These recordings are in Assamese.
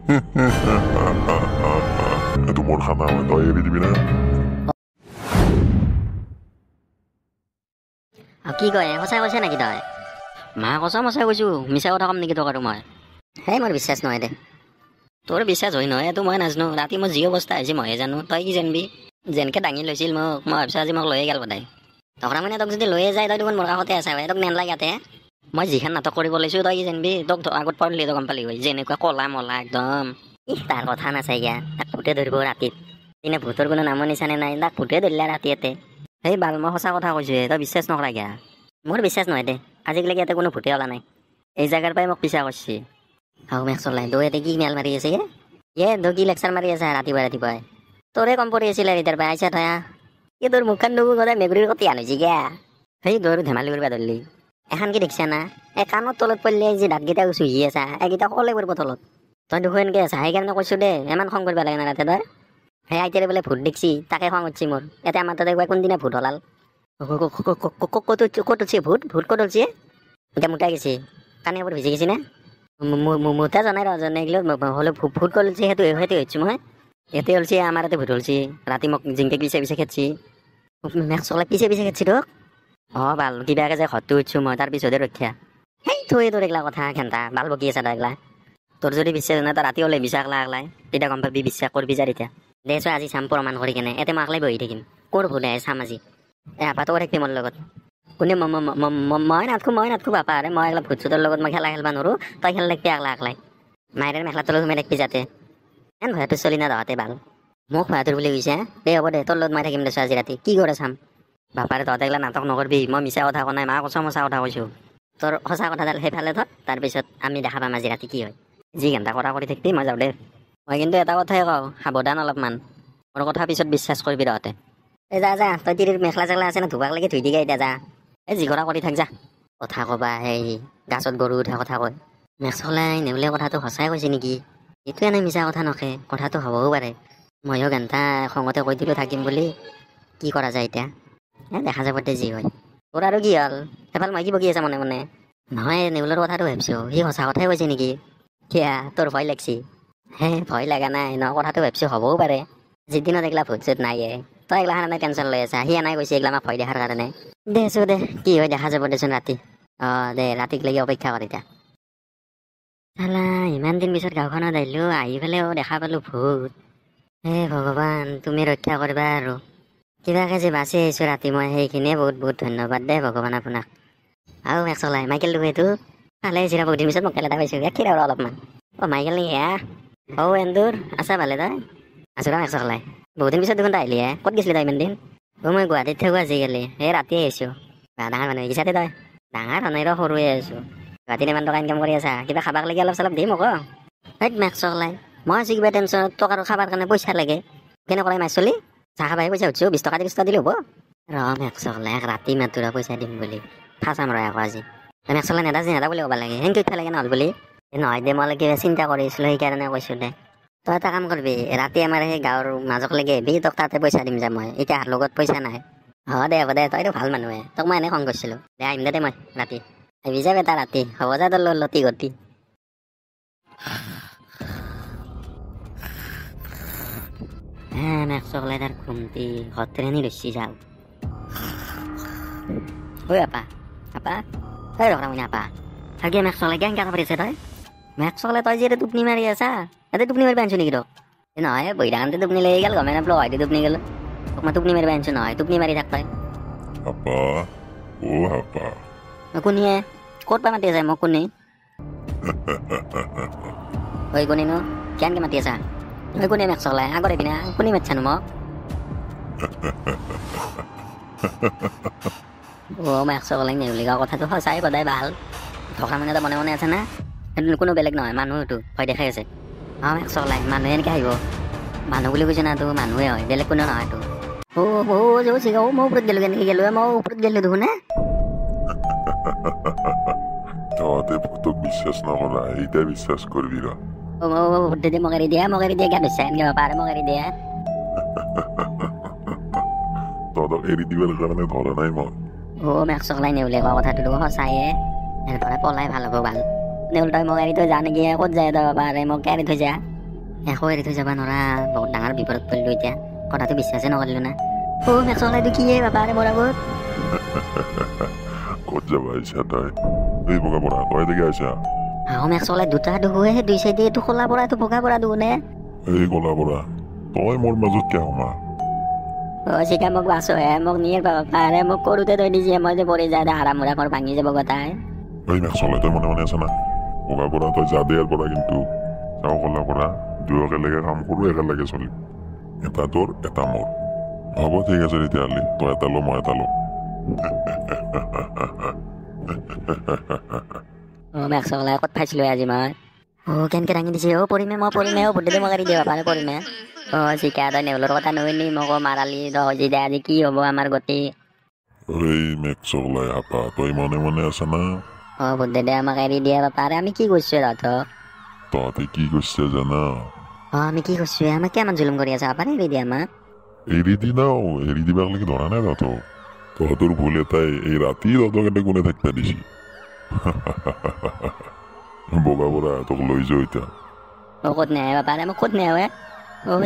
এইটো মোৰ খানা হয়, তই এৰি দিবি না? কি কয় সঁচাই কৈছে নেকি তই? মা কচম সঁচাই কৈছো, মিছা কথা কম নেকি তোক আৰু মই? সেই মোৰ বিশ্বাস নহয় দে। তোৰ বিশ্বাস হয় নহয় এইটো মই নাজানো, ৰাতি মোৰ যি অৱস্থা হৈছে মইহে জানো, তই কি জানিবি? যেনেকে দাঙি লৈছিল মোক, মই ভাবিছো আজি মোক লৈয়ে গেল বোধহয়। তখৰা মানে তোক যদি লৈয়ে যায় তই দেখোন মোৰ কাষতে আছা, তোক নেনলাগে ইয়াতে। মই যিখন নাটক কৰিব লৈছো তই কি জানিবি? তোক আগত পঢ়লি তই গম পালি হয়, যেনেকুৱা কলা মলা একদম। তাৰ কথা নাচাইগা, তাক ভূতে ধৰিব ৰাতিত। দিনে ভূতৰ কোনো নামৰ নিচানে নাই, তাক ভূতে ধৰিলে ৰাতি ইয়াতে। সেই বাল মই সঁচা কথা কৈছো, তই বিশ্বাস নকৰা গা। মোৰ বিশ্বাস নহয় দে, আজিলৈকে ইয়াতে কোনো ভূতে ওলা নাই। এই জাগাৰ পৰাই মোক পিছা কৰিছে। হাও মেক চলাই দৌ ইয়াতে কি মেল মাৰি আছে দৌ কি লেকচাৰ মাৰি আছে ৰাতিপুৱাই। তোৰে কম পৰি আছিলে তাৰ পৰা আইছা থয়া। তোৰ মুখখন নুবু সদায় মেকুৰীৰ কতি আনিছি গা। সেই দৌৰ ধেমালি কৰিব ধৰিলি। এখন কি দেখিছা না? এই কাণৰ তলত পৰিলে যে দাঁতকেইটা চুহি আছা, এইকেইটা কলে কৰিব তলত। তই দেখোন এনেকে আছা, সেইকাৰণে কৈছো দে, ইমান খং কৰিব লাগে না ৰাতে তই। সেই আইতাৰে বোলে ভূত দেখছি, তাকে খং উঠছি মোৰ। এতিয়া আমাৰ তাতে কোনদিনা ভূত ওলাল? ক'ত উঠছি ভূত ক'ত উঠছি? এতিয়া মোটাই গেছি, কানি কাপোৰ ভিজি গেছি না? মোটা জনাই এগুলো হলে ভূত ক'ত উঠছি সেইটো হৈছো মই। ইয়াতে হলছি আমাৰ ইয়াতে ভূত হলছি, ৰাতি মোক জিংকে পিছে খেদছি। মেক চলাই পিছে খেদছি তোক? বাল কিবাকে যে ঘৰটো উঠছো মই, তাৰ পিছতে ৰক্ষা। সেই থৈ তোৰ এইগিলা কথা ঘেন্টা বাল বকি আছে তই এইগিলা। তোৰ যদি বিশ্বাস নাই তই ৰাতি ওলাই বিশ্বাস আগলাই, তেতিয়া গম পাবি বিশ্বাস কৰবি যা এতিয়া। দে চো আজি চাম প্ৰমাণ কৰি কেনে, এতে মই আগলাই বহি থাকিম। ক'ৰ ভুল আহে চাম আজি। আপাতো থাকবি মোৰ লগত। কোনে মই নাথকো বাপা আৰে, মই এইগিলা ভূত চুতৰ লগত মই খেলা খেলবা নোৱাৰো, তই খেল থাকবি আগলাই। মায়েৰে মেখেলা তলত সোমাই থাকবি যাতে। এন ভয়াটো চলি না তহঁতে বাল। মোক ভয়াটোৰ বুলি কৈছে? দে হ'ব দে, তোৰ লগত মই থাকিম দেচোন আজি ৰাতি, কি কৰে চাম। বাপাৰে তহঁতে এইগিলা নাটক নকৰবি, মই মিছা কথা কোৱা নাই, মা কচম সঁচা কথা কৈছো। তোৰ সঁচা কথাডাল সেইফালে থ, তাৰপিছত আমি দেখা পাম আজি ৰাতি কি হয়। যি ঘণ্টা কৰা কৰি থাকবি, মই যাওঁ দে। মই কিন্তু এটা কথাই কওঁ, সাৱধান অলপমান। মোৰ কথা পিছত বিশ্বাস কৰিবি তহঁতে। এই যা তই তিৰিৰ মেখেলা চেখেলা আছে না ধুবাক লাগি ধুই দিগা এতিয়া যা। এই যি কৰা কৰি থাক যা। কথা কবা সেই গাছত গৰু উঠা কথা কয়। মেক চলাই নেউলে কথাটো সঁচাই কৈছে নেকি? এইটো এনেই মিছা কথা নকয়, কথাটো হ'বও পাৰে। ময়ো ঘণ্টা খঙতে কৈ দিলোঁ থাকিম বুলি। কি কৰা যায় এতিয়া? দেখা যাব দে যি হয়। তোৰ আৰু কি হ'ল? সেইফালে মই কি বকি আছা মনে মনে? নহয় নেউলৰ কথাটো ভাবিছো, সি সঁচা কথাই কৈছে নেকি? কিয়া তোৰ ভয় লাগছি? ভয় লগা নাই ন, কথাটো ভাবিছো হ'বও পাৰে। যিদিনত এইগিলা ভূত চুত নাইয়ে, তই এইগিলা কাৰণে টেনচন লৈ আছা, সি নাই কৈছে এইগিলা আমাক ভয় দেখাৰ কাৰণে। দেচো দে, কি হয় দেখা যাব দেচোন ৰাতি। দে ৰাতিক লাগি অপেক্ষা কৰ এতিয়া। চালা ইমান দিন পিছত গাঁওখনত আহিলো, আহি পেলাইও দেখা পালো ভূত। হে ভগৱান তুমি ৰক্ষা কৰিবা আৰু। কিবাকে যে বাচি আহিছো ৰাতি মই, সেইখিনিয়ে বহুত ধন্যবাদ দে ভগৱান আপোনাক। আৰু মেক চলাই মাইকেল এইটো ভালে হৈছে বহুত দিন পিছত মোকেল এটা পাইছো, একেই আৰু অলপমান। মাইকেল নেকি এন্দুৰ আছা ভালে তই? আছো মেক চলাই। বহুত দিন পিছত দেখোন তই আহিলি ক'ত গৈছিলি তই ইমান দিন? মই গুৱাহাটীত থাকো আজিকালি, ৰাতিয়ে আহিছো। ডাঙৰ মানুহ হৈ গৈছা তই। ডাঙৰ মানুহ সৰুৱে আছো। গুৱাহাটীত ইমান টকা ইনকাম কৰি আছা, কিবা খাবাক লাগি অলপ চলপ দিম আকৌ। মেক চলাই মই আছো কিবা টেনচনত, তোক আৰু খাবাৰ কাৰণে পইচা লাগে। কেনেকুৱা মাছ চলি চাহ খাবাই পইচা উঠছো, 20 টকা 30 টকা দিলে হ'ব। মেক চলাই ৰাতি মাতুৰা পইচা দিম বুলি ফাঁচাম আকৌ আজি। মেক চলাই নেদা বুলি ক'ব লাগে, সেনেকৈ উঠা লাগে নহ'ল বুলি। নহয় দে মই কিবা চিন্তা কৰিছিলো সেইকাৰণে কৈছো দে। তই এটা কাম কৰিবি, ৰাতি আমাৰ সেই গাঁৱৰ মাজক লেগে আহিবি, তোক তাতে পইচা দিম যা মই। এতিয়া লগত পইচা নাই। দে হ'ব দে, তইতো ভাল মানুহে, তোক মই এনেই খং কৰিছিলো। দে আহিম দে মই ৰাতি। আহিবি যা বেটা ৰাতি, হ'ব যা তোৰ লতি গতি। মেক চলাই তাৰ ঘুমটি ঘৰতে ধরছি যাও। ওই আপা এই রকম আপা আগে মেক চলাই কেন কেন পারিছে তই? মেক চলাই তই যে টোপনি মারি আছা, এতে টোপনি মারি আনছো নেকি তোক? নহয় বহি থাকতে টোপনি লেগে গেল, গমে নাপলো হয়তো টোপনি গেল। তোক মই টোপনি মারিব আনছো নহয়, টোপনি মারি থাক তই। আপা ও আপা কোনিয়ে ক'ত পা মাতি আছে মোক কোনি? ওই কোনি নো কেনকে মাতি আছা? ওই কোনি মেক চলাই আগত আহিবি না, কোনি মাতছানো মোক? মেক চলাই নেউলি গাঁও কথাটো সঁচাই সদায় ভাল। থকা মানে এটা মনে মনে আছে না, সেইটো কোনো বেলেগ নহয়, মানুহ এইটো ভয় দেখাই আছে। মেক চলাই মানুহে এনেকে আহিব? মানুহ বুলি কৈছে না, তো মানুহে হয়, বেলেগ কোনো নহয় তো। মই ওপৰত গেলো কেনেকে গেলো, মই ওপৰত গেলো দেখোন। তহঁতে ভূতক বিশ্বাস নকৰা, এইটা বিশ্বাস কৰবি ৰা। মোক এৰি দিয়া গান হৈছে এনেকে পাৰে মোক এৰি দিয়া। তহঁতক এৰি দিবাৰ কাৰণে ধৰা নাই মই। মেক চলাই নেউলে কোৱা কথাটো সঁচায়ে, এনেদৰে পলাই ভাল হ'ব ভাল। নেউল তই মোক এৰি থৈ যা নেকি? ক'ত যায় তই পাৰে মোক এৰি থৈ যা। একো এৰি থৈ যাব নোৱাৰা বহুত ডাঙৰ বিপদত পৰিলোঁ এতিয়া কথাটো বিশ্বাসেই নকৰিলোঁ না মেক্সলাইটো কি বাবা মোৰ আগত ক'ত যাবা আহিছা তই এই বগা পৰা তই দেখি আহিছা মেক্সলাই দুটা দুহুৱে দুই চাইডে এইটো খোলা পৰা এইটো বগা পৰা দুহুনে এই কলা পৰা তই মোৰ মাজত কিয় সোমা চিকা মোক বাচোহে মোক নিয়ে পাৰে মোক কৰোঁতে তই নিজে মই যে পৰি যায় আৰাম মুৰা মোৰ ভাঙি যাব গতাই এই মেক্সলাই তই মনে মনে আছে না বগা পৰা তই যা দিয়াৰ পৰা কিন্তু যাওঁ কলা পৰা দুয়ো একেলগে কাম কৰোঁ একেলগে চলিম এটা তোৰ এটা মোৰ হ'ব ঠিক আছে তেতিয়াহ'লে তই এটা ল মই এটা লওঁ মেক্সলাই ক'ত পাইছিলোঁ আজি মই কেনেকৈ দাঙি দিছে পৰিমে মই পৰিমে বুদ্ধিটো মই কাঢ়ি দিব পাৰে পৰিমে চিকা তই নেউলৰ কথা নুশুনি মোক মাৰালি যি দে আজি কি হ'ব আমাৰ গতি এই মেক্সলাই হাপা তই মনে মনে আছে না বুদ্ধি দে আমাক এৰি দিয়ে পাৰে আমি কি কৰিছোঁ তহঁতক তহঁতে কি কৰিছে জানা আমি কি কৰিছোঁ আমাক কিমান জুলুম কৰি আছে পাৰে এৰি দিয়ে আমাক এৰি দি নাও এৰি দিবাক লাগি ধৰা নাই তহঁতক তহঁতৰ ভুল এটাই এই ৰাতি তহঁতক এটা কোনে থাকিব দিছি বগা পৰা তোক লৈ যাওঁ এতিয়া ক'ত নেহে পাৰে মোক ক'ত নেহে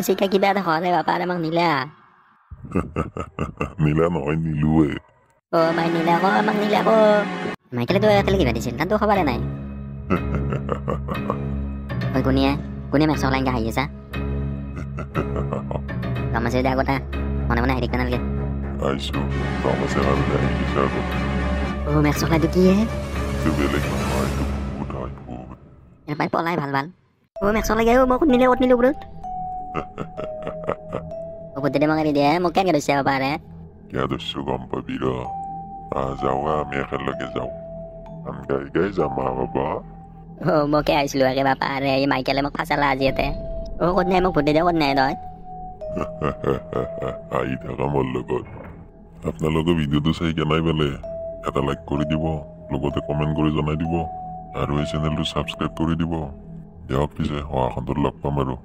চিকা কিবা এটা খোৱা যায় পাৰে আমাক নিলে নীলা নহয় নিলোৱে মাই নিলে আকৌ আমাক নিলে আকৌ মাইকেলেতো একেলগে কিবা দিছিল তাতো খবৰে নাই কোনে মেক্সলাই এনেকৈ হাঁহি আছা কাম আছে দিয়া কথা মনে মনে হেৰি নালাগে আহিছো কাম আছে আৰু আহিছে আকৌ মেক্সলাইটো কি এইটো বেলেগ নহয় এইটো ভূত হয় ভূত এপাই পলাই ভাল মেক্সলাই মই ক'ত নিলো বোলো বুদ্ধি মোক এৰি দিয়ে মোক কেনেকৈ ধৰিছে পাৰে কিয় ধৰিছো গম পাবি ৰ যাওঁ আমি একেলগে যাওঁ আমি গাই গাই যাম বাবা মোকে আহিছিলোঁ একেবাৰে পাৰে এই মাইকেলে মোক ফাচালা আজি ইয়াতে ক'ত নাই মোক বুদ্ধি দিয়ে ক'ত নাই তই আহি থাকা মোৰ লগত আপোনালোকে ভিডিঅ'টো চাই কেনাই পেলে এটা লাইক কৰি দিব লগতে কমেণ্ট কৰি জনাই দিব আৰু এই চেনেলটো ছাবস্ক্ৰাইব কৰি দিব দিয়ক পিছে অহাখনটোত লগ পাম আৰু